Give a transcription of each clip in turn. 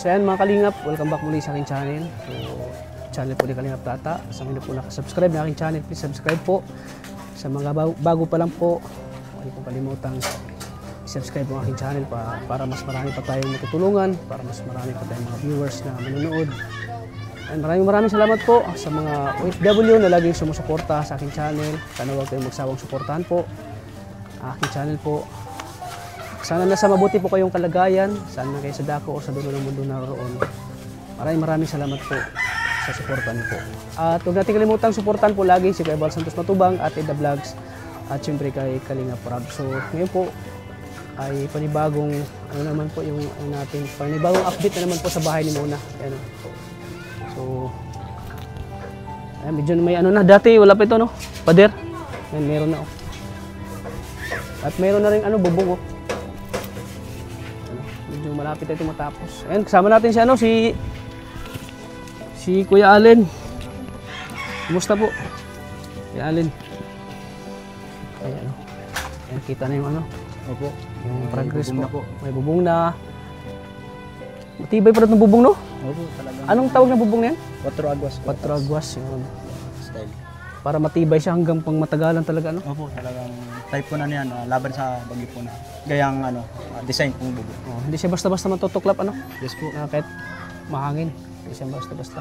So yan mga kalingap, welcome back muli sa aking channel. So, channel po ni Kalingap Tata. Sa mga po nakasubscribe na aking channel, please subscribe po. Sa mga bago pa lang po, huwag po kalimutang subscribe po ang aking channel para mas marami pa tayong matutulungan, para mas marami pa tayong mga viewers na manonood. And maraming salamat po sa mga OFW na laging sumusuporta sa aking channel. Sana huwag kayong magsawang suportahan po ang aking channel po. Sana nasa mabuti po kayong kalagayan, sana kayo sa dako o sa dulo ng mundo naroon. Maraming salamat po sa suporta niyo po. At huwag natin kalimutang suportahan po lagi si Kuya Bal Santos Matubang, Ate The Vlogs, at syempre kay Kalingap Rab. So ngayon po ay panibagong naman po yung natin, panibagong update na naman po sa bahay ni Mona. Ayan. So ayan, medyo may na, dati wala pa ito no, pader. Ayan, meron na At meron na rin bubong medyo malapit na ito matapos. Ayan, kasama natin si Kuya Allen. Kumusta po? Kuya Allen. Ayan, ayan, kita na yung Opo. Yung progress po. po. May bubong na. Matibay pa rin ng bubong, no? Opo, talagang. Anong tawag na bubong na yan? 4 agwas. 4 agwas. Yun. Style. Para matibay siya hanggang pang matagalan talaga, no? Opo, talagang type po na niyan, laban sa bagyo po na. Gayang design pong bubong. Oh, hindi siya basta-basta matutuklap, Yes po. Kahit mahangin. Hindi siya basta-basta.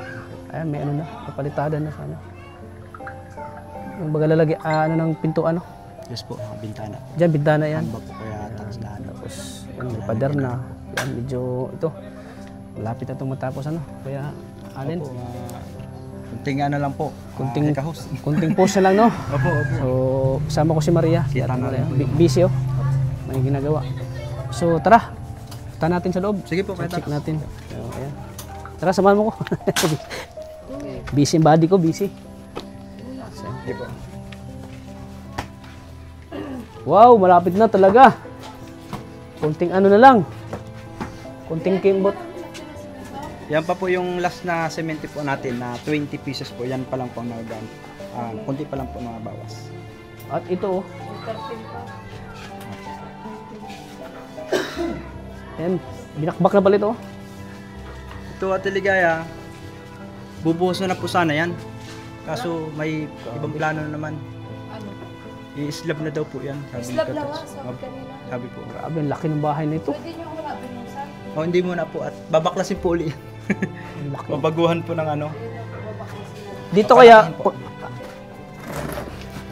Ayan, may na. Kapalitada na sana. Yung baga lalagay, ng pintuan, Yes po, bintana. Diyan, bintana yan. Hamba po kaya tapos na. Tapos, yan, may pader na. Yan, medyo, malapit na itong matapos, Kaya, Allen. Opo, kunting lang po. Kunting post na lang, no? Opo. So, kasama ko si Maria. Kita na Maria. Busy, may ginagawa. So, tara. Punta natin sa loob. Sige po, Check natin. So, ayan. Tara, samahan mo ko. Busy yung body ko, busy. Sige po. Wow, malapit na talaga. Kunting na lang. Kunting kimbot. Yan pa po yung last na semento po natin na 20 pieces po. Yan pa lang po ang nagagamit. Kunti pa lang po mga bawas. At ito, Ayan, binakbak na pala ito. Ito Ate Ligaya, bubuhusan na po sana yan. Kaso may ibang plano na naman. I-slab na daw po yan. Slab na nga, sabi kanina. Sabi po. Grabe, ang laki ng bahay na ito. Pwede nyo wala binusan. Hindi muna po at babaklasin po uli. Ang laki. Babaguhan po ng Dito kaya,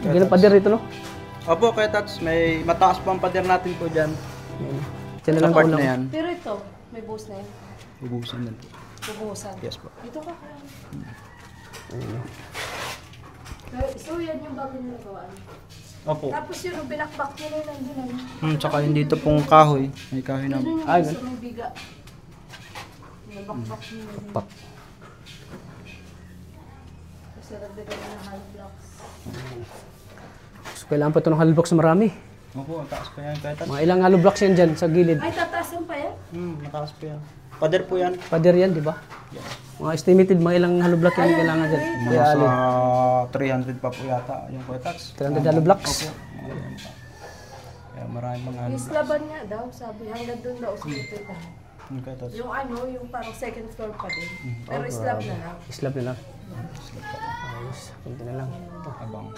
ganun pader dito, no? Opo, kaya Tats, may mataas pa ang pader natin po dyan. Diyan na lang Part ako na yan. Pero ito, may buhos na yan. Bubuhusan din po. Bubuhusan. Yes po. Dito ka. So yan yung bago nyo nagawaan. Opo. Tapos yung binakbak nyo na nandun. Tsaka yung dito pong kahoy. May kahoy na. Nandun yung Ay, gusto may biga. Nabakbak nyo na din. Pak. Kasi nagdagan na ng hollow blocks. So, kailangan pa ito ng hollow blocks na marami. Opo, ang taas pa yan. Kaya Tats. Mga ilang hollow blocks yan dyan sa gilid. Ay, tataasan pa yan? Mataas pa yan. Pader po yan. Pader yan, di ba? Mga estimated, mga ilang hollow block yan kailangan dyan. Kaya Sa Allen, 300 pa po yata yung Kuya Tats. 300 hollow blocks. Opo. Ayan pa. Kaya maraming mga Yung slaban nga daw, sabi. Hanggang doon daw sa ito. Yung Kuya Tats. Yung parang second floor pa din. Pero slab na lang. Slab na lang. Ayos, kunti na lang. Ito. Abang.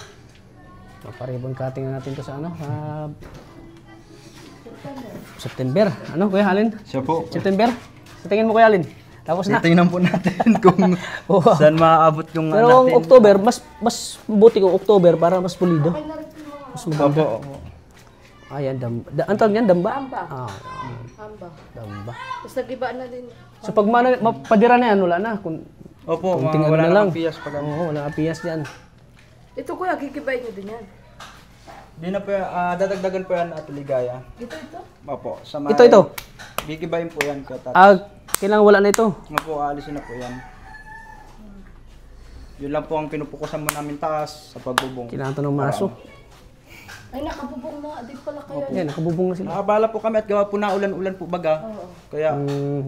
Maparibon cutting na natin to sa September. Ano, Kuya Allen? Siya po. September? Sa tingin mo, Kuya Allen? Tapos na. Titingnan po natin kung saan maaabot yung Pero kung natin. October, mas buti kung October para mas pulido. Okay na rin yung mga Mas maganda. Opo. Ayan, damba. Ang tawag niyan, damba? Amba. Amba. Damba. Tapos nag-iba na din. So pag mapadira na yan, wala na. Opo, Kunting wala na na lang. lang piyas pag Oo, wala kang piyas dyan. Ito kuya, gigibay nyo din yan. Di na po, dadagdagan po yan at ligaya. Ito. Opo, sa Ito. Gigibayin po yan Kuya Tats. Kailangan wala na ito. Opo, aalisin na po yan. Yun lang po ang pinupukusan mo namin taas sa pagbubong. Kailangan ito ng maso. Ay, nakabubong na. Di pala kayo. Yan, nakabubong na sila. Nakabala po kami at gawa po na ulan-ulan po baga. Oo. Kaya,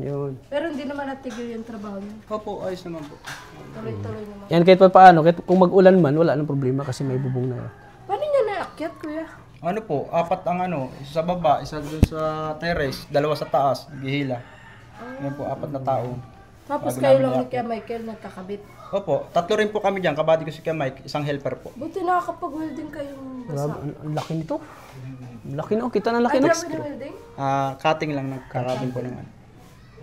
Yun. Pero hindi naman natigil yung trabaho niyo. opo, ayos naman po. Tuloy-tuloy naman. Yan, kahit pa paano, kahit kung mag-ulan man, wala nang problema kasi may bubong na. Paano niya naakyat, kuya? Ano po, 4 ang ano, isa sa baba, isa dun sa terrace, 2 sa taas, gihila. Yan po, 4 na tao. Tapos Bago kayo namin lang ni naakyat. Kuya Michael nagkakabit. Opo, 3 rin po kami dyan, kabady ko si Kuya Mike, isang helper po. Buti nakakapag-welding kayong Grabe, basa. ang laki nito. Ang laki na, kita na laki Ay, na. grabe na welding? Cutting lang, nagkarabing po ng ano.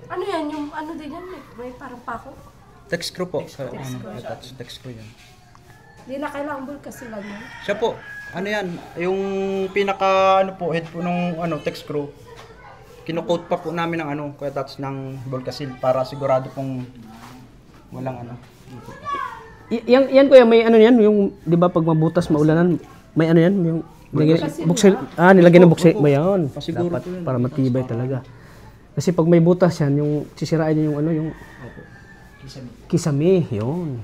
Ano yan? Yung ano din yan? May parang pako? Text screw po. Attach text screw yan. Hindi na kailangan bulkasilan yan. Siya po, ano yan, yung pinaka ano po, head po ng ano, text screw. Kino-coat pa po namin ng ano, kaya touch ng Volcasil para sigurado pong walang ano. Yan kuya, may ano yan, yung, di ba pag mabutas, maulanan, may ano yan, yung, buksil, nilagyan ng buksil, ba yan? Pasiguro Dapat, po yun. para matibay talaga. Kasi pag may butas yan, yung sisirain niya yung ano, yung kisame, yun.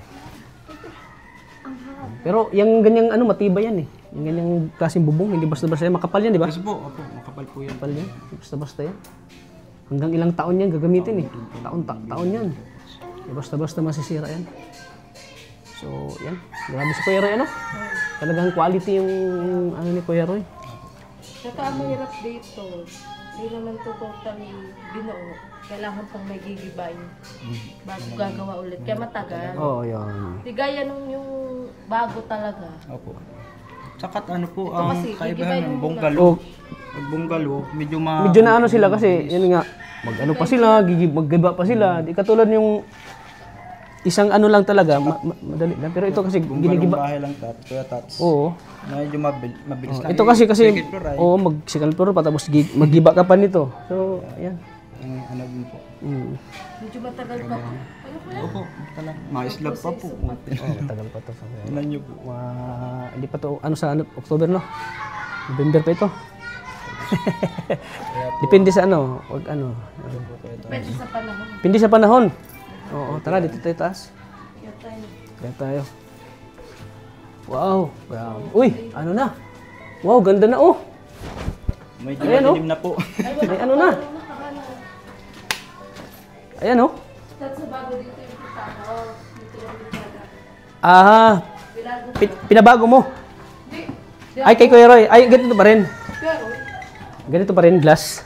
Pero yung ganyang ano, matibay yan eh. Yung ganyang klaseng bubong, hindi basta-basta yan. Makapal yan, di ba? Kasi po, opo, makapal po yan. Makapal yan, hindi basta-basta yan. Hanggang ilang taon yan gagamitin eh. Taon yan. Hindi basta-basta masisira yan. So, yan. Grabe si Kuya Roy, ano? Talagang quality yung ano ni Kuya Roy. Saka ang mahirap dito, hindi naman ito totally binuo. Kailangan pang may gigibayin bago gagawa ulit. Kaya matagal. Oo, yan. Di gaya nung yung bago talaga. Opo. Saka ano po, Ito ang kasi, kaibahan gigibayin ng mo bungalo. Oh, Pag bungalo, medyo medyo na ano sila kasi, yun nga, mag-ano pa sila, maggiba pa sila. Di katulad yung isang ano lang talaga, madali lang. Pero ito kasi Bunggalong ginigiba. bahay lang tat, kaya tats. Oo. Medyo mabilis lang. Ito kasi, Second floor ay, mag-second floor pa, tapos maggiba ka pa nito. So, ayan. ano din po. Medyo matagal pa. Ano po yan? Opo, talaga. Maislab pa po. Matagal pa to. Tingnan niyo po. Hindi pa to, ano sa ano, October no? November pa ito. Depende sa ano, wag ano. Pwede sa panahon. Depende sa panahon. Oo, tara dito tayo taas. Kaya tayo. Kaya tayo. Wow, grabe. Uy, ano na? Wow, ganda na oh. Medyo Ayan, oh. madilim na po. May ano na? Ayan oh. That's sa bago dito yung pitaka. Dito yung pitaka. Ah, pinabago mo. Hindi. Ay, kay Kuya Roy. Ay, ganito pa rin. Pero, Ganito pa rin, glass.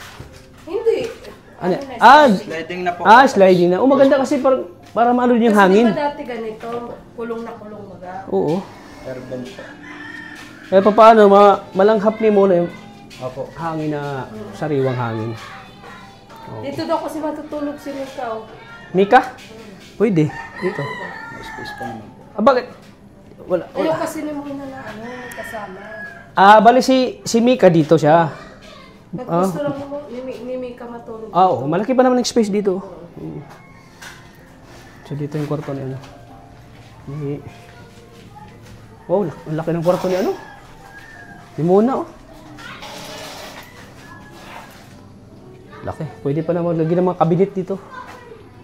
hindi. Ano? na, Sliding na po. Sliding na. Oh, maganda kasi para maano din yung Kasi hangin. di ba dati ganito, kulong na kulong maga? Oo. Airbend po. Eh, paano, malanghap ni mo na yung Opo. hangin na sariwang hangin. Dito daw kasi matutulog si Mikaw. Mika? Pwede. Dito. May space pa naman po. Bakit? Wala. Ayaw kasi ni Muna na ano, may kasama. Bali si Mika dito siya. Pag gusto lang mo, ni Mika matulog. Oo, malaki pa naman yung space dito. So dito yung kwarto ni ano. Wow, ang laki ng kwarto ni ano. Di muna oh. Laki. Pwede pa na maglagay ng mga kabinet dito.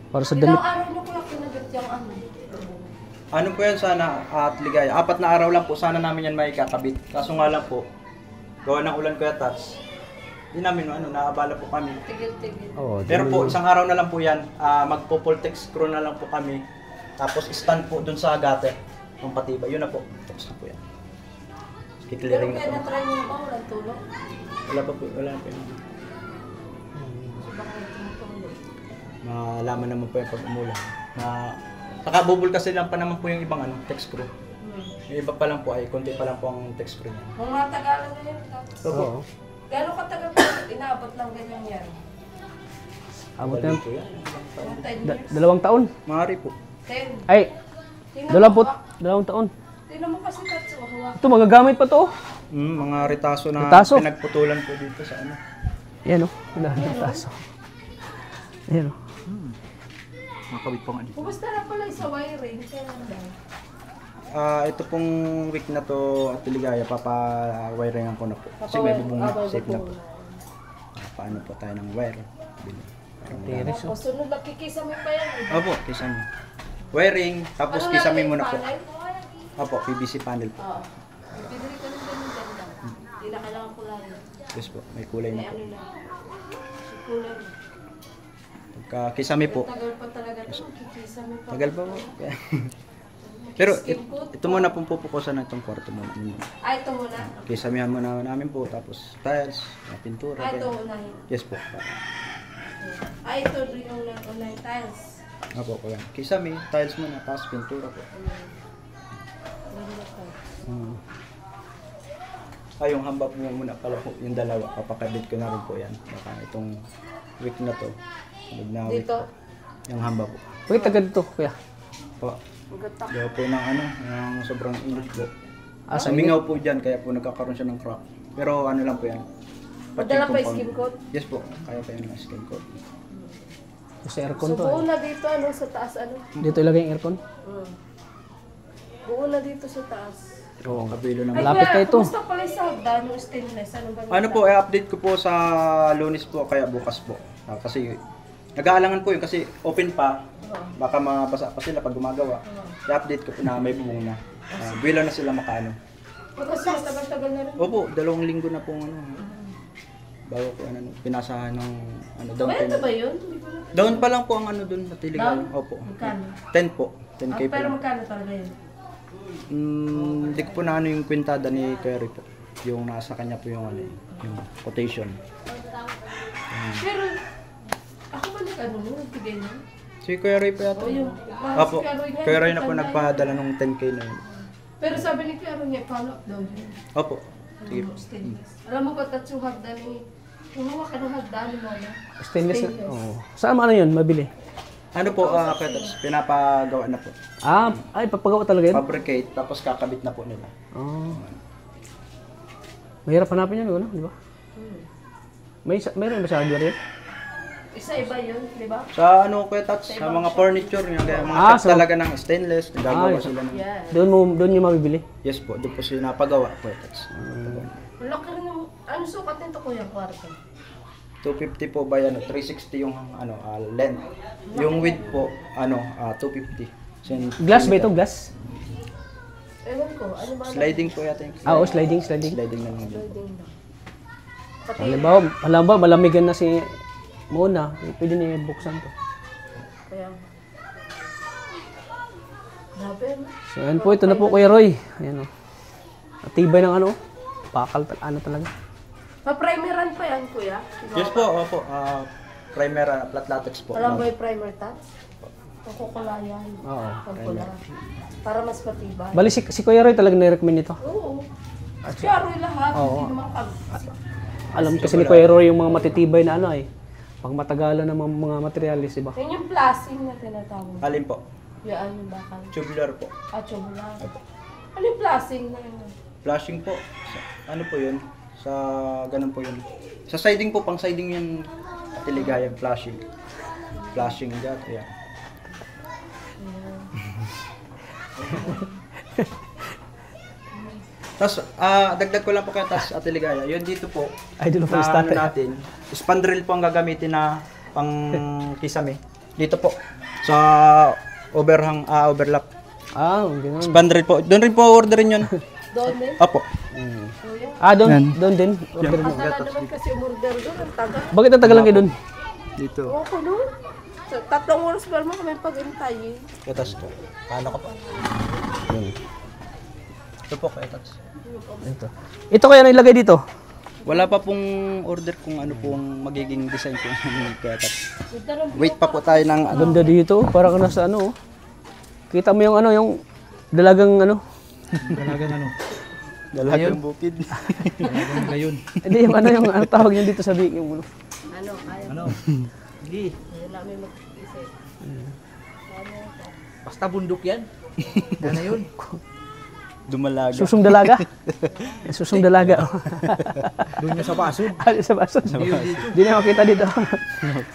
Para sa Ilang damit. araw niyo ko lang kinagat yung ano. Ano po yan sana at ligaya? 4 na araw lang po sana namin yan may kakabit. Kaso nga lang po, gawa ng ulan kuya Tats. Hindi namin naabala po kami. Tigil-tigil. Oo, Pero po, isang araw na lang po yan, magpo-full-text screw na lang po kami. Tapos stand po dun sa gutter. Yung patibay, yun na po. Tapos na po yan. Pero Kikiliring na kaya po. na-try niyo ba? Walang tulog? Wala pa po, wala na po yun. So bakit tumutulog? Malaman naman po yung pag umulan. Nakabubul kasi lang pa naman po yung ibang text screw. Yung iba pa lang po ay, konti pa lang po ang text screw niya. Mga tagalan na yun. So po, Oo. Gano'ng katagal pa inaabot lang ganyan yan? Abot na. po yan. Mga 10 years? 2 taon. Maaari po. 10. Ay, Tingnan mo, 2 taon. tingnan mo kasi Tatsu, hawak. Ito, magagamit pa to. Mga ritaso na Ritaso? pinagputulan po dito sa ano. Yan o. Taso. Ayan o. Makabit po nga dito. Kumusta na pala sa wiring? Kailan daw? Ito pong week na to at Ligaya, papa-wiringan ko na po. Kasi may bubong na, safe na po. Paano po tayo ng wire? Tiris o. O sunod, nakikisama pa yan. Opo, kisame. Wiring, tapos Ano kisame lang, muna po. panel? Opo, PVC panel po. Oo. Bibili ka ng ganun lang. Yes po, may kulay na May po. ano na. Kulay. Pagka kisame po. Tagal pa talaga ito. Kikisa mo pa. Tagal pa po. Pero Skin coat? ito muna pong pupukusan na itong kwarto muna. Ay, ito muna. Kisamihan muna namin po, tapos tiles, pintura. Ay, ito ganyan. unahin. Yes po. Ay, ito rin yung unahin tiles. Opo, po yan. Kisame, tiles muna, tapos pintura po. Ganda pa. Ay, yung hamba po muna pala po, yung dalawa, papakabit ko na rin po yan. Baka itong week na to, sunod na week Dito. po. Yung hamba po. Uy, taga dito, kuya. Po, Gatak. gawa po ng ng sobrang init po. Sa Sumingaw po dyan, kaya po nagkakaroon siya ng crack. Pero ano lang po yan. Madala pa Patching yung skin compound. coat? Yes po, kaya pa yan ng skin coat. Sa aircon So, to. buo na dito, ano, sa taas, ano? Dito ilagay yung aircon. Buo na dito sa taas. Oo, kabilo ng Ay, Malapit kuya, kayo to. kumusta pala sa hagdan, yung stainless? Ano ba? Ano po, i-update ko po sa Lunes po, kaya bukas po. Kasi nag-aalangan po yun kasi open pa. Baka mabasa pa sila pag gumagawa. I-update ko po na may buong na. Bila na sila makaano. Kasi matagal-tagal na rin. Opo, 2 linggo na po ano. Bago ko ano, pinasahan ng ano, down Ba, ito payment. ba yun? Hindi ko na. Down pa lang po ang ano doon, natiligaw. Down? Opo. Magkano? 10 po. 10k po. Pero magkano talaga yun? Hindi ko po na ano yung kwintada ni Kerry po. Yung nasa kanya po yung ano, yung quotation. Pero, ako ba nag-ano mo? Nagbigay mo? Si Kuya Ray po yata. O yung, Opo, si Kuya Roy nga, Kuya Ray na po nagtanda nagpadala ng 10k na yun. yun. Pero sabi ni Kuya Roy, follow up daw yun. Opo. Sige po. Stainless. Alam mo ba, tats yung hagdan ni... Kumuha ka ng hagdan mo na. Stainless na. Oo. Saan ano yun? Mabili? Ano po, Ketos, pinapagawa na po. Ay, papagawa talaga yun? Fabricate, tapos kakabit na po nila. Oh. Mahirap hanapin yun, ano? Di ba? Mayroon ba sa hardware yun? Isa iba yun, di ba? Sa ano, Ketos, sa mga furniture, yung mga set talaga ng stainless, nagagawa sila ng... Yan. Doon yung mabibili. Yes po, doon po sila napagawa, Ketos. Laki rin yung... Ano sukat nito kuya kwarto? 250 po ba yan? 360 yung ano, length. Yung width po, 250. Glass ba ito? Glass? Ewan ko, ano ba? Sliding po yata yung Oo, sliding. sliding na lang. Sliding na. Pati, Halimbawa, malamigan na si Mona. Pwede niya buksan to. kaya... Grabe, ano? So, ayan po. Ito na po, Kuya Roy. Ayan o. Matibay ng ano. Pakal, ano talaga. Pa-primeran pa yan, kuya? Yes po, opo. Primer, flat latex po. Alam mo yung primer touch? Kukulayan. Oo, Pagkula. Para mas matibay. Bali, si Kuya Roy talaga na-recommend ito. Oo. Kaya Roy lahat, Oo. hindi naman kag... Alam kasi ni Kuya Roy yung mga matitibay na ano eh. Pag matagalan ng mga materialis, diba? Yan yung plasing na tinatawag. Alin po? Yan yung bakal. Tubular po. Tubular. Ano yung plasing na yun? Flashing po. Ano po yun? Sa ganun po yun. Sa siding po, pang siding yun. Tiligayang flashing. Flashing dyan. Ayan. Tapos, dagdag ko lang po kaya tas Ate Ligaya. Yun dito po. Ay, doon po Na ano starter. natin. Spandrel po ang gagamitin na pang kisame. Dito po. Sa overlap. Ganun. Spandrel po. Doon rin po orderin yun. Doon din? Opo. Kuya. Doon din. Order mo. Ang tagal naman kasi umorder doon. Ang tagal. Bakit ang tagal lang kayo doon? Dito. Oo ko doon. 3 oras pa naman kami pag-intay. Katas po. Paano ka po? Ito po, katas. Ito kaya na ilagay dito? Wala pa pong order kung ano pong magiging design po ng katas. Wait pa po tayo ng ano. Ganda dito. Para ka nasa ano. Kita mo yung ano, yung dalagang ano. Dalagang bukid. Hindi, yung ano, yung ano tawag niya dito sa big. Yung, Ano, kaya. Hindi. Ayun namin mag-isip. Basta bundok yan. Gana yun. Dumalaga. susong dalaga. Susong dalaga. Doon yung sa basod. Sa baso. Hindi na makita dito.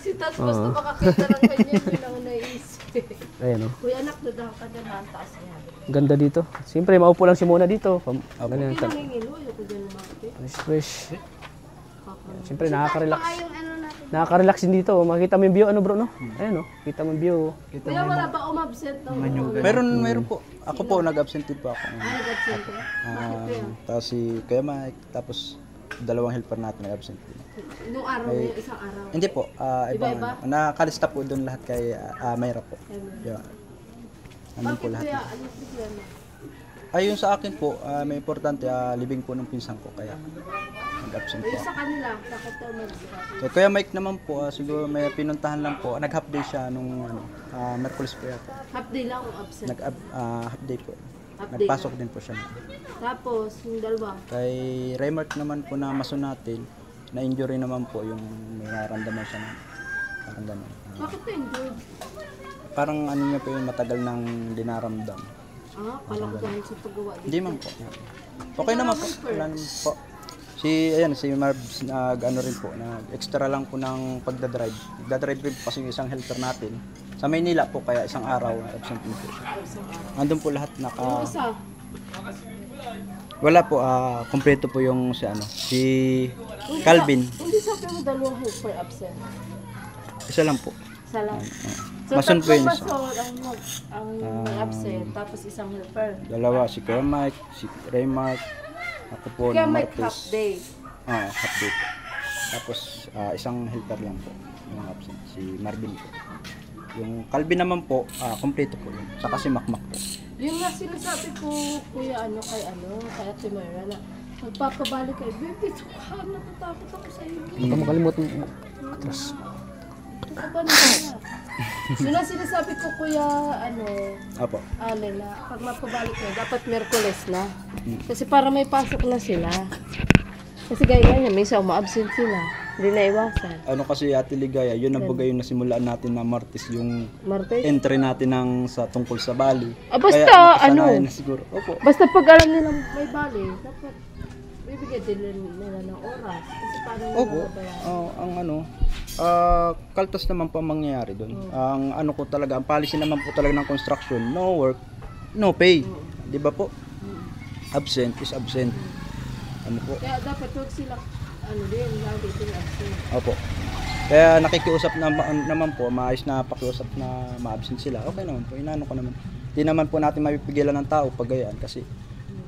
Si Tats, basta makakita lang kanya, yun ang naisip. Ayan o. Kuya anak, dadahan ka dyan, ang taas niya. Ganda dito. Siyempre, maupo lang si Mona dito. Ganyan. Hindi nangingilo, ayoko dyan lumakit. Fresh. Siyempre, nakaka-relax. Nakaka-relax din dito. Makita mo yung view, ano bro, no? Ayan o. Kita mo yung view. Kuya, wala ba umabsent ng Meron po. Ako po, nag-absentee po ako. nag-absent ka? Bakit kuya? Tapos si Kuya Mike, tapos dalawang helper natin ay absent po. Nung araw Ay, yung isang araw. Hindi po, ibang Iba-iba? ano. Nakalista po doon lahat kay Mayra po. Yeah. Nandun po Bakit lahat. kuya, ano problema? Ayun sa akin po, may importante, libing po ng pinsan ko, kaya nag-absent po. Yung sa kanila, bakit daw mag-drop? Kay Kuya Mike naman po, siguro may pinuntahan lang po. Nag-half day siya nung Merkulis po yata. Half day lang ang absent. Half day po. Half day Nagpasok din po siya. Tapos, yung dalawa. Kay Raymark naman po na maso natin, na-injury naman po yung may naramdaman siya na parang gano'n. Bakit na-injured? Parang ano niya po yung matagal nang dinaramdam. Kala ko dahil sa paggawa dito. Hindi man po. Okay naman po. Wala naman po. Si Marbs ano rin po, extra lang po ng pagdadrive. Nagdadrive rin po kasi yung isang helper natin. Sa Maynila po, kaya isang araw absent din po siya. Andun po lahat Yung isa, wala po, kompleto po yung si Calvin. hindi sa akin mo dalawang helper absent. Isa lang po. Isa lang. Mason po yun isa. ang absent, tapos isang helper. Dalawa, si Kuya Mike, si Raymark, ako po, Kaya ng may Martes. half day. Half day po. Tapos isang helper lang po yung absent, si Marvin po. Yung Calvin naman po, kompleto po yun. Saka si Makmak po. Yun nga sinasabi ko, kuya, kay Ate Myra, na magpapabalik kayo. Baby, ka, natatakot ako sa iyo. Huwag ka makalimutan mo. Atras. Ito ka ba na? Yun ang sinasabi ko, kuya, Apo. Allen, na pag mapabalik kayo, dapat Merkules na. Kasi para may pasok na sila. Kasi gaya niya, may isa uma-absent sila. Hindi na iwasan. Ano kasi Ate Ligaya, yun ang bagay yung nasimulaan natin na Martes yung Martes? entry natin sa tungkol sa Bali. Basta, nakasanayan na siguro. Opo. Basta pag alam nilang may bali, dapat bibigyan din nila ng oras. Kasi paano nila Opo. mabayaran? Kaltas naman po ang mangyayari doon. Ang ano ko talaga, ang policy naman po talaga ng construction, no work, no pay. Di ba po? Absent is absent. Ano po? Kaya dapat huwag sila, lagi din absent. Opo. Kaya nakikiusap naman po, maayos na pakiusap na ma-absent sila. Okay naman po, inano ko naman. Hindi naman po natin mapipigilan ng tao pag ganyan kasi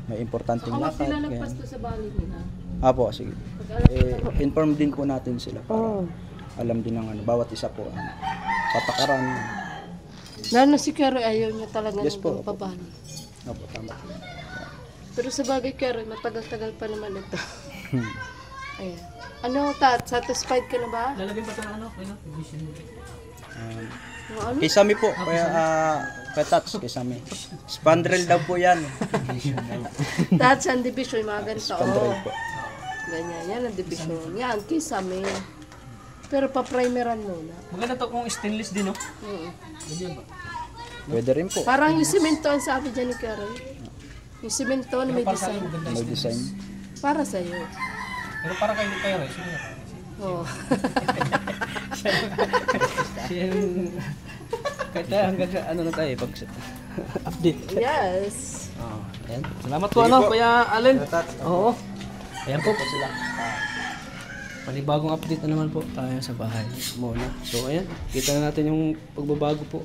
may importanteng Saka lakad. sila ganyan. nagpasto sa bali nila. Apo, sige. Pag alam Inform din po natin sila para alam din ng bawat isa po patakaran. Lalo si Kero, ayaw niya talaga Yes po, ng opo. pabali. Opo, tama. Pero sa bagay Kero, matagal-tagal pa naman ito. Hmm. Ayan. Satisfied ka na ba? Lalagyan pa ito ng Kay Sami po, kaya Tats, kay Sami. Spandrel daw po yan. Touch and division, yung mga ganito. Spandrel po. Ganyan, yan ang division. Yan, kisame. Pero pa-primeran muna. Maganda to kung stainless din, no? Pwede rin po. Parang yung simento ang sabi dyan ni Karen. Yung simento na may design. May design. Para sa'yo. Pero para kayo kayo, Ray. Sino yan? Oo. Kahit hanggang sa ano na tayo, pag update. Yes. Ayan. Salamat po, Kuya Allen. Kaya Tats, Oo. Ayan po. Panibagong update na naman po tayo sa bahay muna. So ayan, kita na natin yung pagbabago po.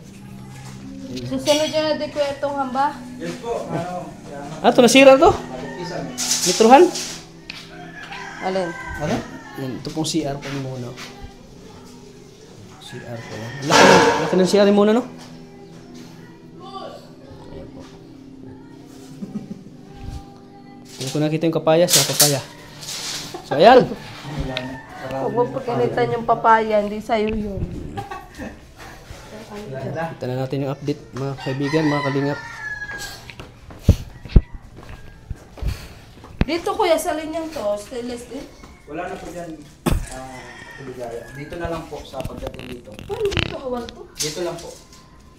Susunod yun na din ko itong hamba. Yes po. Ito nasira to? Nitrohan? Alin? Ano? Yan, ito pong CR po ni Muna. CR po yan. Laki ng CR ni Muna, no? Ayan po. Hindi ko nakita yung kapaya sa papaya. So ayan. Huwag mo pagkalitan yung papaya, hindi sa'yo yun. Kita na natin yung update, mga kaibigan, mga kalingap. Dito kuya, sa linyang to, stainless din. Wala na po dyan. Ligaya. Dito na lang po sa pagdating dito. Paano dito kawal to? Dito lang po.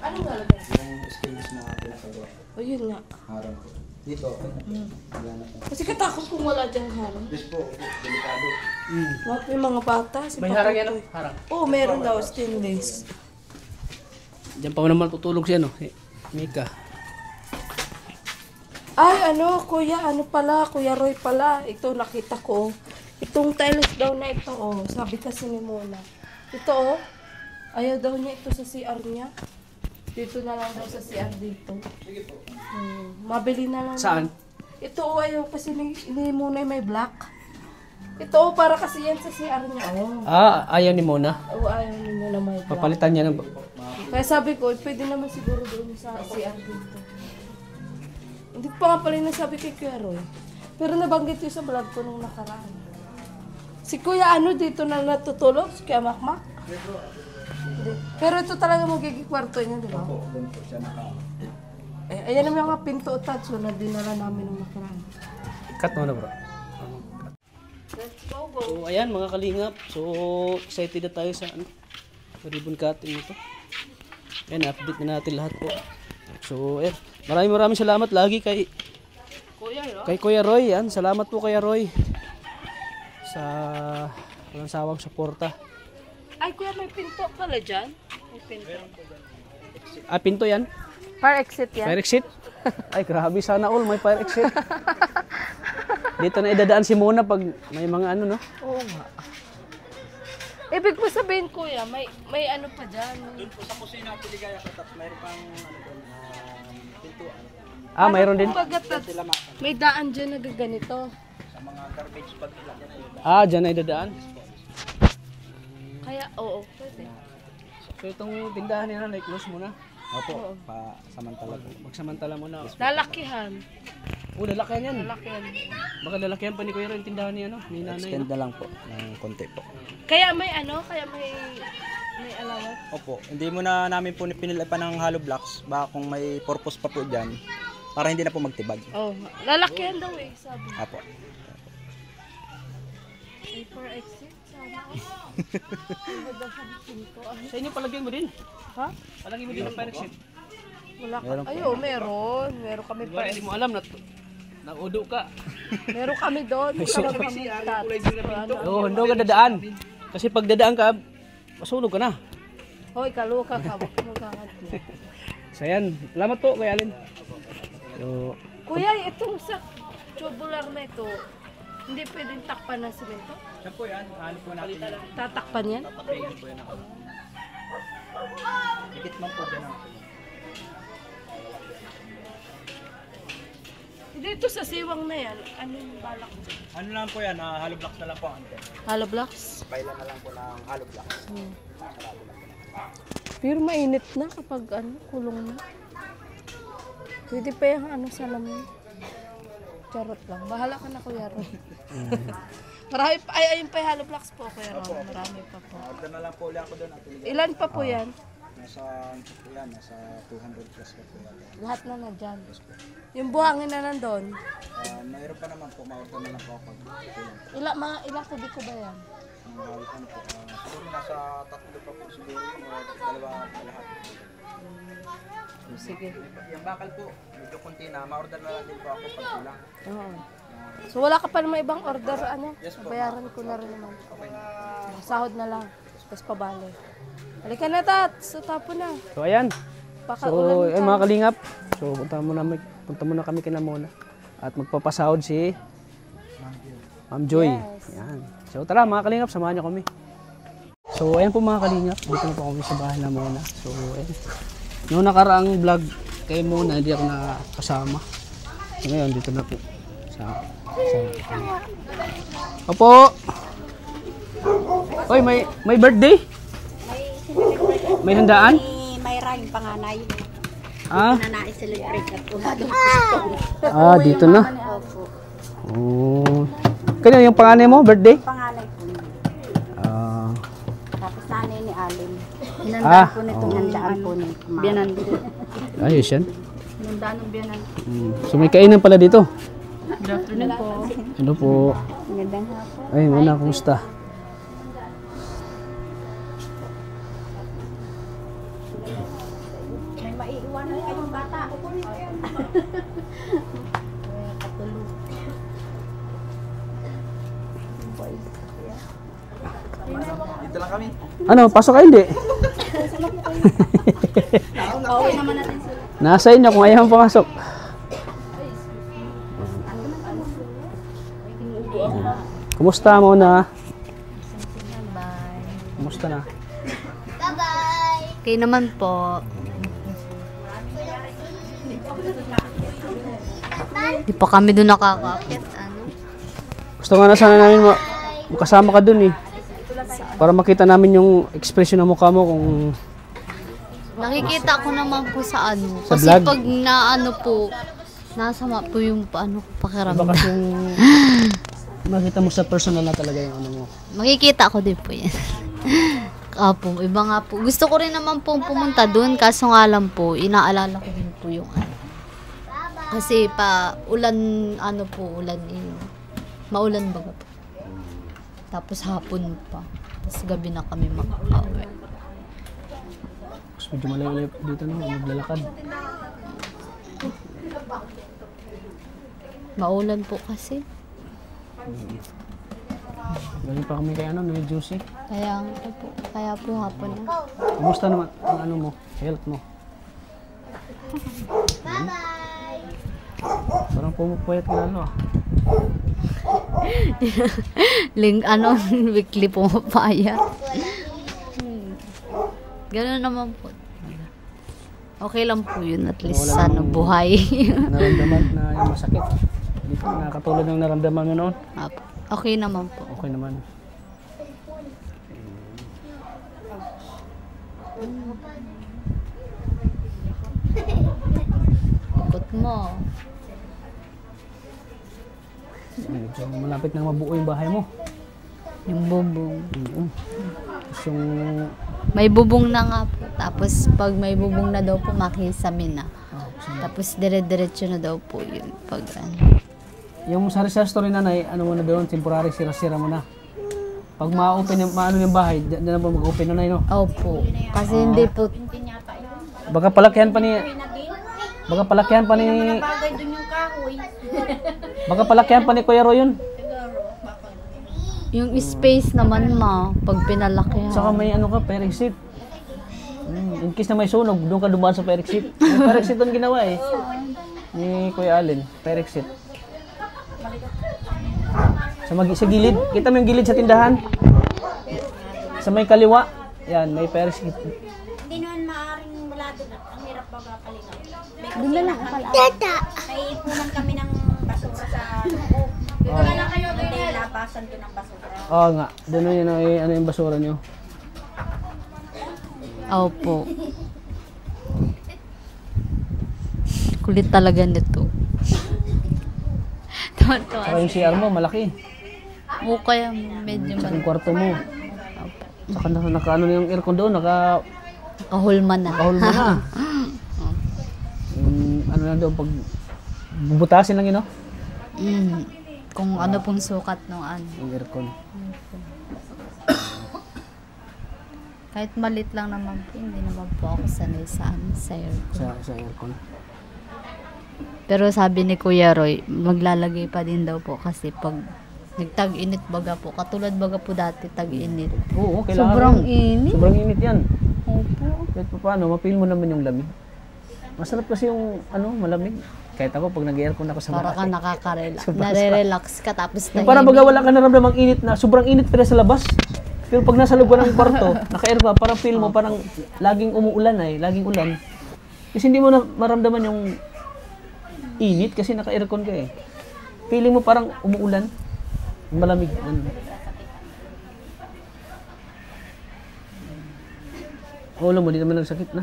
Anong lalagay? Yung stainless na pinakagawa. O yun nga. Harang po. Dito, wala na po. Kasi katakot kung wala dyang harang. Yes po, delikado. Bakit may mga bata? Si May Papa harang yan, Toy. no? Harang. Oo, meron daw stainless. Diyan pa naman tutulog siya, no? Mika. Ay, kuya, Kuya Roy pala. Ito, nakita ko. Itong tiles daw na ito, sabi kasi ni Mona. Ito, ayaw daw niya ito sa CR niya. Dito na lang daw sa CR dito. Sige po. Mabili na lang. Saan? Ito, ayaw kasi ni Mona may black. Ito, oh, para kasi yan sa CR niya. Oh. Ayaw ni Mona. Oh, ayaw niyo na may black. Papalitan niya ng... Kaya sabi ko, pwede naman siguro doon sa CR dito. Hindi ko pa nga pala nasabi kay Kuya Roy. Pero nabanggit yun sa vlog ko nung nakaraan. Si Kuya ano dito na natutulog? Si Kuya Makmak? Hindi. Pero ito talaga magiging kwarto niya, di ba? Ayan naman yung mga pinto at tatso na dinala namin nung nakaraan. Cut mo na bro. Let's go, go. So ayan mga kalingap. So excited na tayo sa ribbon cutting nito. Ayan, update na natin lahat po. So ayan, maraming salamat lagi kay Kuya Roy. Yan, salamat po Kuya Roy sa walang sawang suporta. Ay, Kuya, may pinto pala dyan. May pinto. Pinto yan. Fire exit yan? Fire exit. Ay, grabe sana all may fire exit. Dito na idadaan si Mona pag may mga ano, no? Oo nga. Ibig mo sabihin, Kuya, may ano pa dyan. Doon po sa kusina, Piligaya ka, tapos mayroon pang ano doon, pintuan. Mayroon din. May daan dyan na gaganito. Sa mga garbage bag nila. Dyan na idadaan. Kaya, oo, pwede. So itong tindahan nila, close muna. Opo, samantala po. Magsamantala muna. Lalakihan. Lalakihan yan. Lalakihan. Baka lalakihan pa ni Kuya Roy yung tindahan niya, no? Ni nanay, Extend no? na lang po, ng konti po. Kaya may ano, may allowance. Opo, hindi mo na namin po pinila pa ng hollow blocks. Baka kung may purpose pa po dyan, para hindi na po magtibag. Oo, lalakihan daw eh, sabi. Opo. May for exit, sabi. Sa inyo palagyan mo din. Ha? Palagyan mo din ang fire exit. Wala ka. Ayo, meron. Meron kami Wala, hindi mo alam na nag-udo ka. Meron kami doon. Meron kami Oo, hindi ka dadaan. Kasi pag dadaan ka, masunog ka na. Hoy, kaluka ka. Wag mo gangat. So yan, salamat po Kuya Alin. So, Kuya, itong sa tubular na ito, hindi pwedeng takpan ng simento? Yan po yan, halip po natin. Tatakpan yan? Papatayin po yan ako. Dikit man po dyan. Dito sa siwang na yan, ano yung balak mo? Ano lang po yan, hollow blocks na lang po ang ante. Hollow blocks? Bailan na lang po ng hollow blocks. Pero mainit na kapag ano, kulong na. Pwede pa yung ano sa lamin. Charot lang. Bahala ka na, Kuya Ron. Marami pa. Ay, ayun pa yung hollow blocks po, Kuya Ron. Marami pa po. Order na lang po ulit ako doon. Ilan pa po yan? Nasa 200 plus po yan. Lahat na dyan. Yung buhangin na nandun. Mayroon pa naman po, ma-order na lang po ako. Ilang kubik ko ba yan? Ano po, siguro nasa 3 pa po siguro yung dalawa lahat. Sige. Yung bakal po, medyo konti na, ma-order na lang din po ako pag kulang. Oo. So wala ka pa naman ibang order, ano? Bayaran ko na rin naman. Sahod na lang. Tapos pabali. Halika na, Tat. Sa tapo na. so ayan. Pakaulan So, mga kalingap. So, punta muna kami kina Mona. At magpapasahod si Ma'am Joy. Yan. So, tara mga kalingap, samahan niyo kami. So, ayan po mga kalingap. Dito na po kami sa bahay na Mona. So, ayan. Noong nakaraang vlog kay Mona, hindi ako nakasama. So, ngayon, dito na po. Opo! Oy, may birthday? May handaan? May rang panganay. Ah? Na na-celebrate at wala doon. Dito na. Opo. Oh. Kanya yung panganay mo, birthday? Panganay po niya. Ah. Tapos nanay ni Alin. Hinandaan po nitong handaan po ni Biyanan. Ayos yan. Hinandaan ng Biyanan. So may kainan pala dito. Good afternoon po. Ano po? Magandang hapon. Ay, Mona, kumusta? May maiiwanan kayong bata. Katulog. Dito lang kami. Ano, pasok kayo hindi? Pauwi naman natin sila. Nasa inyo kung ayaw pumasok. Kumusta Mona? Kumusta na? Okay naman po. Di pa kami doon nakakakit. Ano? Gusto nga na sana namin kasama ka dun eh. Para makita namin yung expression ng mukha mo kung Nakikita ko naman po sa ano. Sa Kasi vlog? pag naano po, nasama po yung iba pakiramdam. kasi yung makita mo sa personal na talaga yung ano mo. Makikita ko din po yan. Apo, iba nga po. Gusto ko rin naman pong pumunta dun, kaso nga lang po, inaalala ko din po yung ano. Kasi pa, ulan, ano po, ulan eh. Maulan baga po. Tapos hapon pa. Tapos gabi na kami makakauwi. Mas medyo malayo dito no, maglalakad. Maulan po kasi. Galing pa kami kay ano, ni Juicy. Kaya po hapon na. Kumusta naman ang ano mo, health mo? Bye-bye! Parang pumupuyat ka lalo ah. Weekly pumapaya. Ganun naman po. Okay lang po yun, at least Wala sana namang- buhay. Naramdaman na yung masakit. Hindi ko nakakatulad ng naramdaman mo noon. Apo. Okay naman po. Okay naman. Ikot mo. Medyo malapit na mabuo yung bahay mo. Yung bubong. Tapos yung May bubong na nga po. Tapos pag may bubong na daw po, makisami na. Tapos dire-diretso na daw po yun. Pag ano. yung sa story nanay, ano mo na doon, temporary sira-sira mo na. Pag ma-open yung maano yung bahay, diyan na po mag-open na no. Opo. Kasi hindi po. Baka palakihan pa ni Baka palakihan pa ni Baka palakihan pa ni Kuya Roy yun. Yung space naman pag pinalaki. Saka may ano ka, per exit. In case na may sunog, doon ka dumaan sa per exit. May per exit doon ginawa eh. Ni Kuya Allen, per exit. Sa gilid, kita mo yung gilid sa tindahan? Sa may kaliwa, yan, may per exit. Hindi naman maaaring wala doon. Ang hirap baga kalinaw. Doon na lang pala. May ipunan kami ng basura sa loob. Dito na lang kayo. Hindi labasan doon ng basura. Oo nga, doon yun ano yung basura nyo. Opo. Kulit talaga nito. Tuwan-tuwa. Saka yung CR mo, malaki. O kaya medyo Saka yung kwarto mo. Saka naka ano na yung aircon doon, kahulma na. kahol mo na. Ano na doon, pag bubutasin lang yun, no? Kung ano pong sukat ng ano. Yung aircon. Kahit malit lang naman po, hindi naman po ako sanay sa aircon. Sa aircon. Pero sabi ni Kuya Roy, maglalagay pa din daw po kasi pag nagtag-init baga po, katulad baga po dati tag-init. Oo, kailangan. Sobrang yun. init. Sobrang init yan. Opo. Kahit pa paano, mapil mo naman yung lamig. Masarap kasi yung ano, malamig. Kahit ako, pag nag-aircon ako sa Para ka bahay. nakaka-relax. Nare-relax ka tapos Yung parang baga wala ka naramdamang init na, sobrang init pero sa labas. Pero pag nasa loob ka ng kwarto, naka-aircon, parang feel mo, parang laging umuulan laging ulan. Kasi hindi mo na maramdaman yung init kasi naka-aircon ka eh. Feeling mo parang umuulan, malamig. Ulo mo, di naman nagsakit na.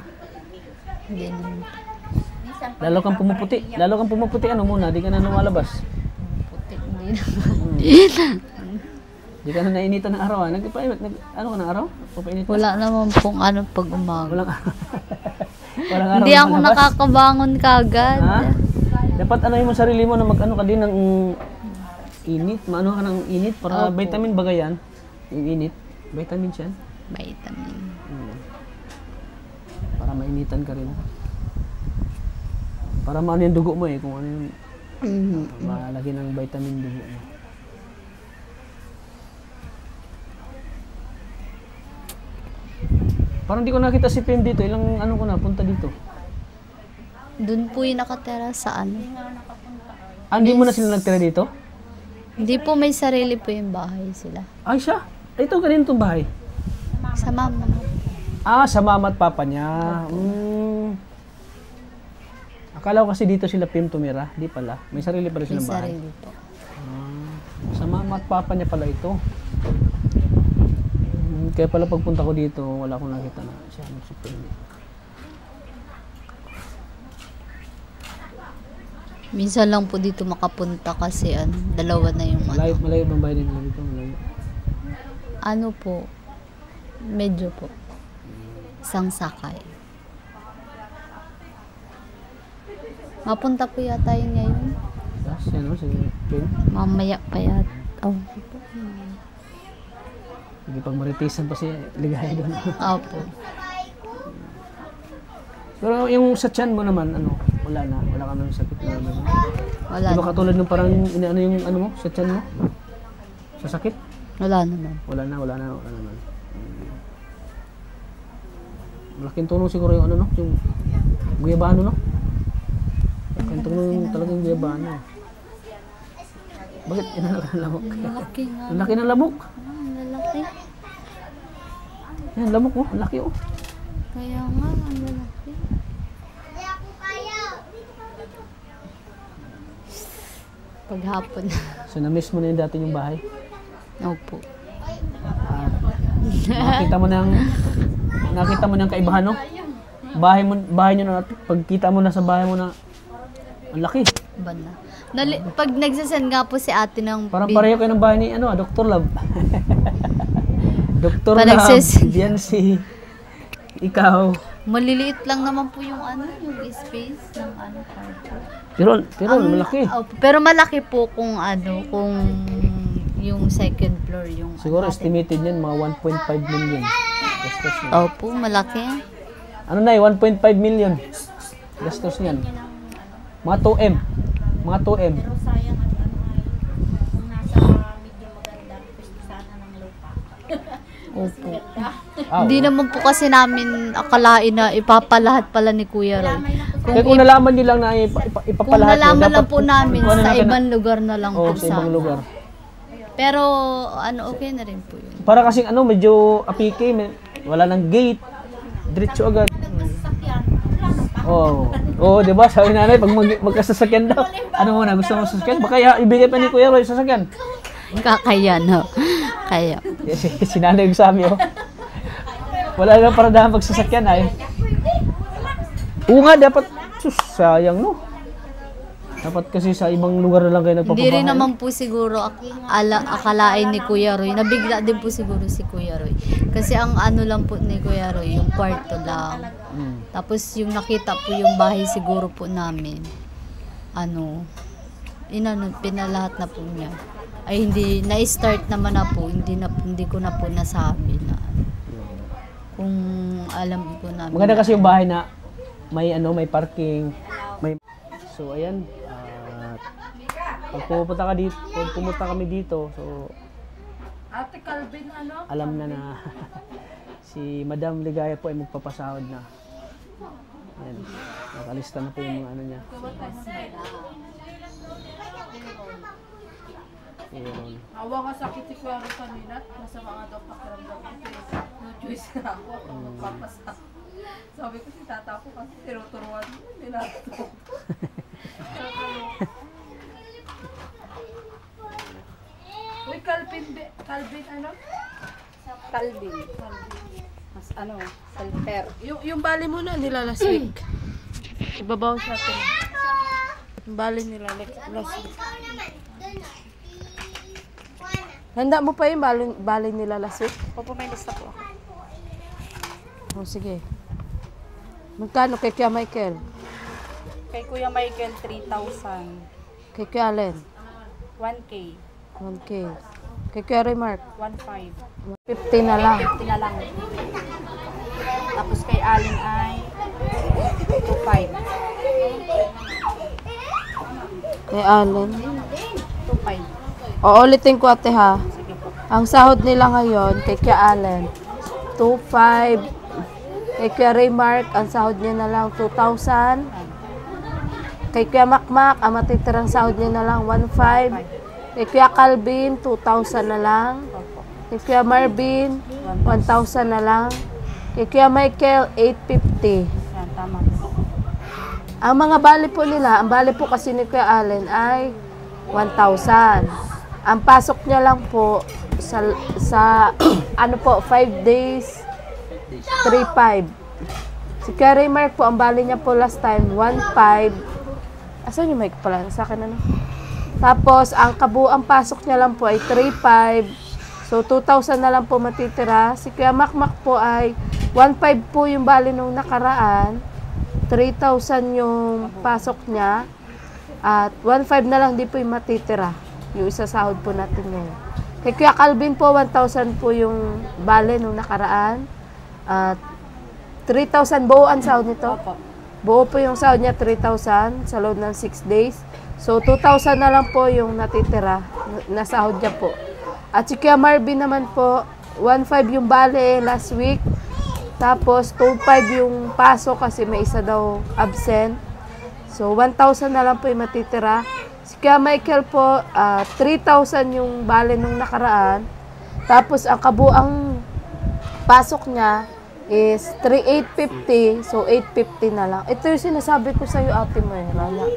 Hindi naman. Lalo kang pumuputi, ano muna, di ka na lumalabas. Puti, hindi naman. Di ka na nainitan ng araw, ano ka ng araw? O painit ka? Wala naman pong ano pag umaga. Walang araw. Walang araw Hindi na ako malabas. nakakabangon kagad. Ha? Dapat ano yung sarili mo na mag-ano ka din ng init, maano ka ng init para Opo. vitamin baga yan. Yung init, vitamin siya. Vitamin. Para mainitan ka rin. Para maano yung dugo mo eh, kung ano yung malagi ng vitamin dugo mo. Parang di ko nakita si Pim dito, ilang ano ko na, punta dito. Doon po yung nakatera sa ano. Ah, hindi mo na sila nagtira dito? Hindi po may sarili po yung bahay sila. Ay siya, ito kanina itong bahay. Sa mama. Ah, sa mama at papa niya. Akala ko kasi dito sila Pim tumira. Di pala. May sarili pala May silang bahay. sarili po. Sa mama at papa niya pala ito. Kaya pala pagpunta ko dito, wala akong nakita na siya nagsupplement. Minsan lang po dito makapunta kasi dalawa na yung Malayo bang bahay nila dito? Malayo. ano po, medyo po. Isang sakay. Mapunta po yata yun ngayon. Tapos yan o, si Pin. Mamaya pa yata. Oh, Hindi pag maritisan pa si Ligaya doon. opo. Pero yung sa tiyan mo naman, wala na. Wala ka nang sakit na naman. Wala Di ba na. katulad nung parang inaano yung ano mo, sa tiyan mo? Sa sakit? Wala naman. Wala naman. Malaking tulong siguro yung yung guyabano, no? Malaking tulong talaga yung guyabano. Bakit inalaki ng lamok? Malaki nga. Ang laki ng lamok. Malaki. Yan, lamok mo. Ang laki oh. Kaya nga, ang lalaki. Paghapon. So, na-miss mo na yung dati yung bahay. Opo. Nakita mo ng kaibahan, no? Bahay nyo na, pagkita mo na sa bahay mo na, ang laki. Banda. Pag nagsasend nga po si ate ng Parang pareho kayo ng bahay ni, Dr. Love. Dr. Pa Love, nagsasend. yan si, ikaw. maliliit lang naman po yung yung space ng kwarto. Pero malaki. Pero malaki po kung kung yung second floor yung Siguro estimated niyan mga 1.5 million. Gastos niyan. Opo, malaki. Ano na 1.5 million. Gastos niyan. Mga 2M. Mga 2M. Pero sayang at kung nasa medyo maganda, gusto sana ng lupa. Opo. Ah, Hindi naman po kasi namin akalain na ipapalahat pala ni Kuya Roy. Kaya kung nalaman niyo lang na Kung ipapalahat niyo, nalaman lang dapat po namin kung ano sa na- ibang lugar na lang Oo, po sa ibang lugar. Pero okay na rin po yun. Para kasing medyo apike, wala nang gate. Diretso agad. Oh, 'di ba? Sabi nanay pag magkasasakyan daw. Ano muna gusto mo sasakyan? Baka ibigay pa ni Kuya Roy sasakyan. Kakaya no. Kaya. Si nanay yung sabi wala lang para dahan pagsasakyan ay. Oo nga, dapat sayang no. Dapat kasi sa ibang lugar na lang kayo nagpapabahay. Hindi rin naman po siguro akalain ni Kuya Roy. Nabigla din po siguro si Kuya Roy. Kasi ang lang po ni Kuya Roy, yung kwarto lang. Tapos yung nakita po yung bahay siguro po namin. Pinalahat na po niya. Ay hindi, na-start naman na po. Hindi ko na po nasabi na kung alam po namin. Maganda kasi yung bahay na may may parking, So ayan, pag pumunta kami dito, so Ate Calvin, alam na si Madam Ligaya po ay magpapasahod na. Ayan, nakalista na po yung mga niya. Ayan. Awa ka sakit si Kuya Roy kanina. Nasa mga daw pakiramdam ko. No choice na ako. Ako magpapasa. Sabi ko si tata ko kasi tinuturuan mo. Nila ito. Uy, Calvin ano? Calvin. Mas sulfur. Yung bali mo na nila last week. Ibabaw sa atin. Yung bali nila last week. Handa mo pa yung bali nila last week? Opo, may lista po ako. O sige. Magkano kay Kuya Michael? Kay Kuya Michael, 3,000. Kay Kuya Allen? 1K. 1K. Kay Kuya Roy Mark? 1,500. 50 na lang. 50 na lang. Tapos kay Allen ay 2,500. Kay Allen? 2,500. Uulitin ko ate ha. Sige po. Ang sahod nila ngayon kay Kuya Allen, 2,500. Kay Kuya Ray Mark, ang sahod niya na lang 2,000. Kay Kuya Makmak, ang matitirang sahod niya na lang 1,500. Kay Kuya Calvin, 2,000 na lang. Kay Kuya Marvin, 1,000 na lang. Kay Kuya Michael, 850. Yan, tama po. Ang mga bali po nila, ang bali po kasi ni Kuya Allen ay 1,000. Ang pasok niya lang po sa ano po, 5 days, 3.5. Si Kuya Raymark po, ang bali niya po last time, 1.5. Asan yung mic pala? Sa akin ano? Tapos, ang kabuang pasok niya lang po ay 3.5. So, 2,000 na lang po matitira. Si Kuya Makmak po ay 1.5 po yung bali nung nakaraan. 3,000 yung pasok niya. At 1.5 na lang di po yung matitira. Yung isasahod po natin ngayon. Kay Kuya Calvin po, 1,000 po yung bali nung nakaraan. At 3,000 buo ang sahod nito. Buo po yung sahod niya, 3,000 sa loob ng 6 days. So, 2,000 na lang po yung natitira na sahod niya po. At si Kuya Marvin naman po, 1,500 yung bale last week. Tapos, 2,500 yung pasok kasi may isa daw absent. So, 1,000 na lang po yung matitira. Si Kuya Michael po, 3,000 yung bale nung nakaraan. Tapos, ang kabuang pasok niya is 3,850. So, 850 na lang. Ito yung sinasabi ko sa'yo, ate mo eh, Rana.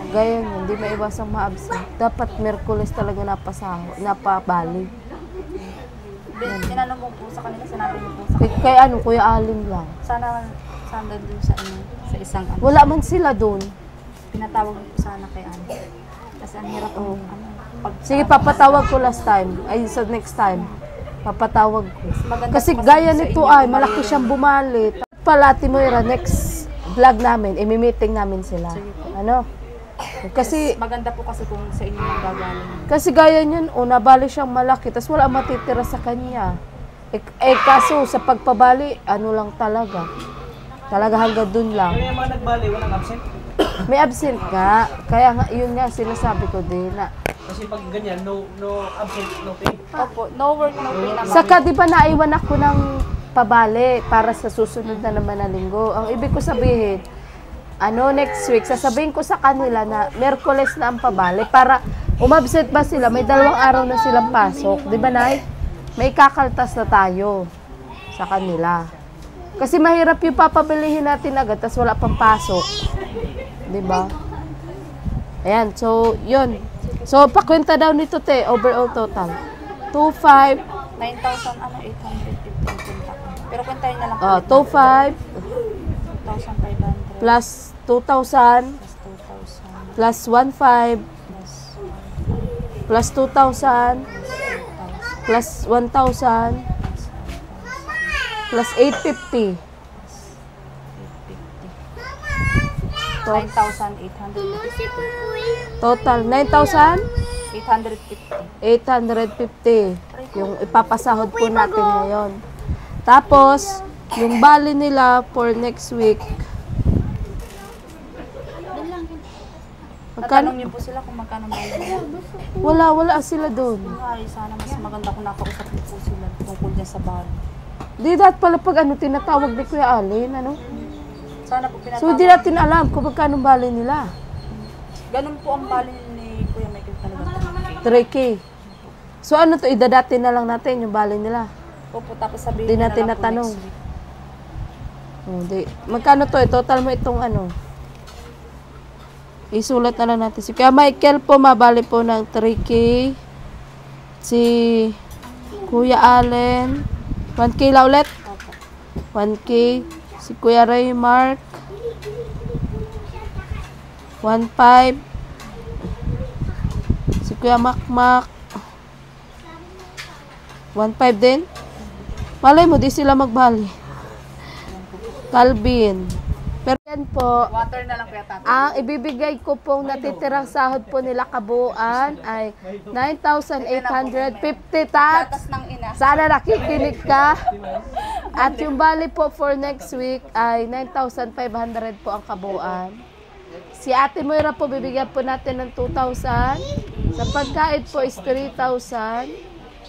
Gaya yun, hindi maiwasang ma-absent. Dapat Merkules talaga napabali. Tinanong mo po sa kanila, sinabi mo po sa kanila. Kaya ano, Kuya Alin lang. Sana doon sa inyo, sa isang ano. Wala man sila doon. Pinatawag mo po sana kay ano. Kasi ang hirap po, ano. Sige, papatawag ko last time. Ay, sa next time. Papatawag ko. Maganda Kasi po gaya sa nito inyo, ay, malaki siyang bumali. Pala, Timoira, next vlog namin, imi-meeting namin sila. Ano? Kasi, maganda po kasi kung sa inyo magagaling. kasi gaya niyan, nabali siyang malaki, tapos wala matitira sa kanya. Kaso, sa pagpabali, ano lang talaga. Talaga hanggang dun lang. Kaya yung mga nagbali, walang absent. May absent nga. Kaya nga, yun nga, sinasabi ko din na. Kasi pag ganyan, no absent, no pay. Opo, no work, no pay naman. Saka, di ba naiwan ako ng pabali para sa susunod na naman na linggo. Ang ibig ko sabihin, next week, sasabihin ko sa kanila na Merkules na ang pabali para umabsent ba sila, may 2 araw na silang pasok. Di ba, Nay? May kakaltas na tayo sa kanila. Kasi mahirap yung papabilihin natin agad, tas wala pang pasok. Di ba? Ayan, so, yun. So, pakwenta daw nito, te, overall total. 2,500, 9,850 Pero kwentahin na lang po. 2,500 2,500 plus 2,000 plus 1,500 plus 2,000 plus 1,000 plus 850. 9,850. Total 9,000 850. 850 yung ipapasahod po natin ngayon. Tapos, yung bali nila for next week. Natanong niyo po sila kung magkano ba yun. Wala sila doon. Ay, sana mas maganda kung nakausap niyo po sila tungkol dyan sa bali. Di dapat pala pag tinatawag ni Kuya Alin, Sana po pinatawag. So, di natin alam kung magkano bali nila. Ganun po ang bali ni Kuya Michael talaga. 3K. So, idadatin na lang natin yung bali nila. Opo, tapos sabihin Di niyo natin na lang po natanong. next week. Magkano to? Total mo itong isulat na lang natin. Si Kuya Michael po, mabali po ng 3K. Si Kuya Allen, 1K la ulit? 1K. Si Kuya Raymark, 1,500. Si Kuya Makmak, 1,500 din. Malay mo, di sila magbali. Calvin. Pero yan po, Water na lang Kuya Tata. ang ibibigay ko pong natitirang sahod po nila kabuuan ay 9,850 tats. Tatas ng ina. Sana nakikinig ka. At yung bali po for next week ay 9,500 po ang kabuuan. Si Ate Moira po, bibigyan po natin ng 2,000. Sa pagkain po is 3,000.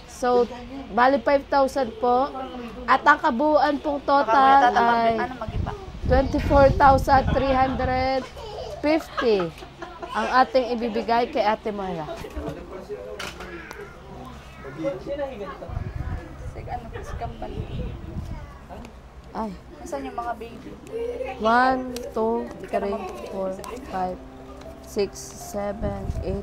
So, bali 5,000 po. At ang kabuuan pong total ay Ano mag-iba? 24,350 ang ating ibibigay kay Ate Moira. Sige, ano po si Kambal? Ay. Nasaan yung mga baby? 1, 2, 3, 4, 5, 6, 7, 8,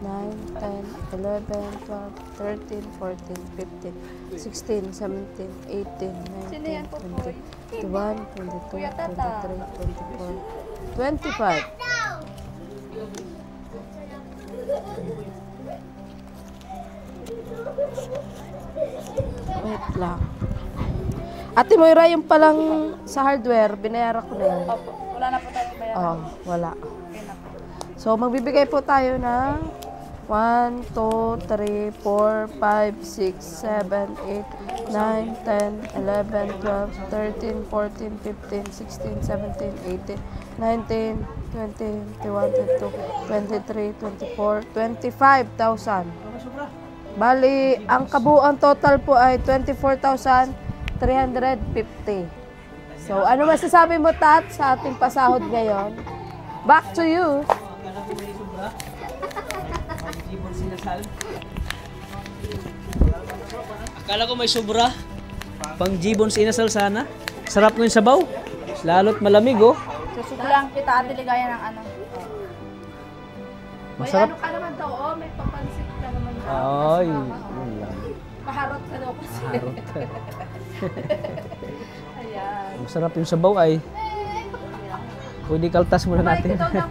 9, 10, 11, 12, 13, 14, 15, 16, 17, 18, 19, 20, 21, 22, 23, 24, 25. Wait lang. Ate Moira, yung palang sa hardware, binayaran ko na yun. Opo. Wala na po tayo bayaran. Oh, wala. Okay na po. So, magbibigay po tayo ng 1, 2, 3, 4, 5, 6, 7, 8, 9, 10, 11, 12, 13, 14, 15, 16, 17, 18, 19, 20, 21, 22, 23, 24, 25,000. Bali, ang kabuuan total po ay 24,350. So, ano masasabi mo, Tat, sa ating pasahod ngayon? Back to you. Akala ko may sobra. Pang jibon sa inasal sana. Sarap ng sabaw. Lalo't malamig, oh. Susugulang kita, Ate Ligaya, ng ano. Masarap. May ano ka naman daw, oh, may papansit ka naman daw. Ay, yun lang. Maharot ka daw kasi. Harot. Ayan. Masarap yung sabaw ay. Pwede kaltas muna natin. Ito daw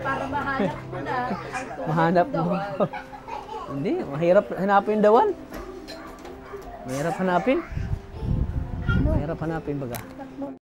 para mahanap mo na ang tubig Mahanap daw. mo. Hindi, mahirap hanapin dawan. Mahirap hanapin. Mahirap hanapin baga.